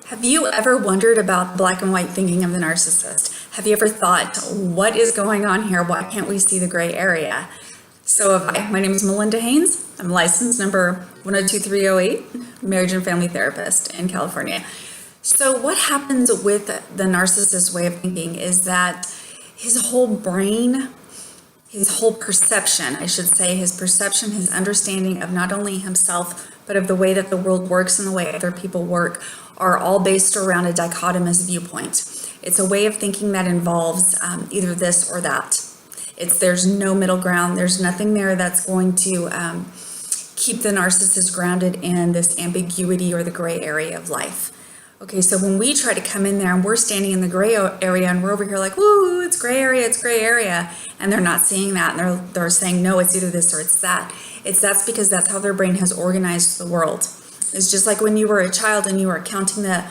Have you ever wondered about the black and white thinking of the narcissist? Have you ever thought, what is going on here? Why can't we see the gray area? So have I. My name is Melinda Haynes. I'm license number 102308, marriage and family therapist in California. So what happens with the narcissist way of thinking is that his whole brain, his whole perception, I should say, his perception, his understanding of not only himself, but of the way that the world works and the way other people work are all based around a dichotomous viewpoint. It's a way of thinking that involves either this or that. There's no middle ground. There's nothing there that's going to keep the narcissist grounded in this ambiguity or the gray area of life. Okay, so when we try to come in there and we're standing in the gray area and we're over here like, woo, it's gray area, and they're not seeing that, and they're saying, no, it's either this or it's that. That's because that's how their brain has organized the world. It's just like when you were a child and you were counting the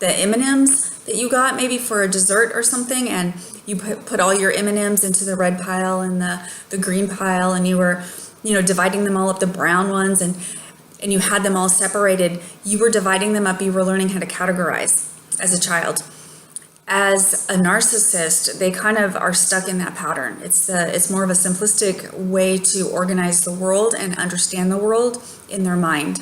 M&Ms that you got maybe for a dessert or something, and you put all your M&Ms into the red pile and the green pile, and you were, dividing them all up, the brown ones, and you had them all separated. You were dividing them up. You were learning how to categorize as a child. As a narcissist, they kind of are stuck in that pattern. It's more of a simplistic way to organize the world and understand the world in their mind.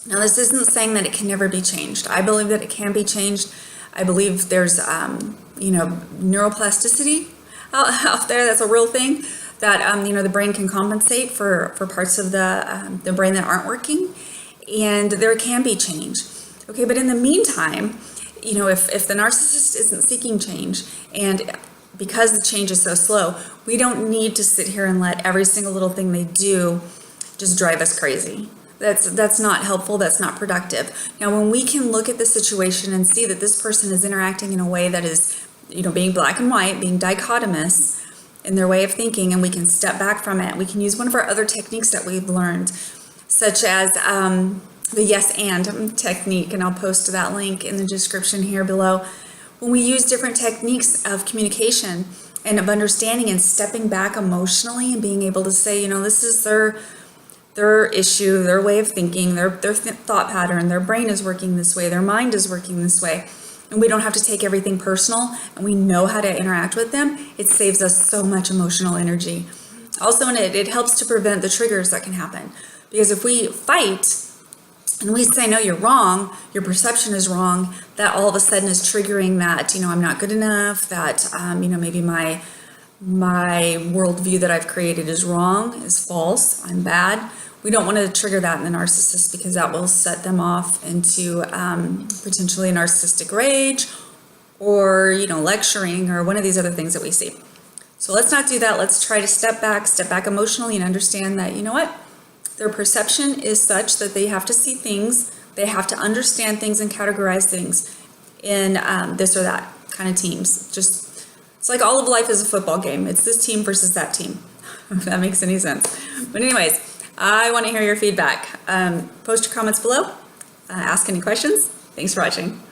Now, this isn't saying that it can never be changed. I believe that it can be changed. I believe there's, neuroplasticity out there. That's a real thing. That the brain can compensate for parts of the brain that aren't working, and there can be change. Okay, but in the meantime, if the narcissist isn't seeking change, and because the change is so slow, we don't need to sit here and let every single little thing they do just drive us crazy. That's not helpful. That's not productive. Now, when we can look at the situation and see that this person is interacting in a way that is, being black and white, being dichotomous in their way of thinking, and we can step back from it. We can use one of our other techniques that we've learned, such as the yes and technique, and I'll post that link in the description here below. When we use different techniques of communication and of understanding and stepping back emotionally and being able to say, this is their issue, their way of thinking, their thought pattern, their brain is working this way, their mind is working this way, and we don't have to take everything personal, and we know how to interact with them, it saves us so much emotional energy. Also, it helps to prevent the triggers that can happen. Because if we fight and we say, no, you're wrong, your perception is wrong, that all of a sudden is triggering that, I'm not good enough, that, maybe my worldview that I've created is wrong, is false, I'm bad. We don't want to trigger that in the narcissist, because that will set them off into potentially a narcissistic rage or, lecturing or one of these other things that we see. So let's not do that. Let's try to step back emotionally and understand that, their perception is such that they have to see things, they have to understand things and categorize things in this or that kind of teams. It's like all of life is a football game. It's this team versus that team, if that makes any sense. But anyways, I want to hear your feedback. Post your comments below. Ask any questions. Thanks for watching.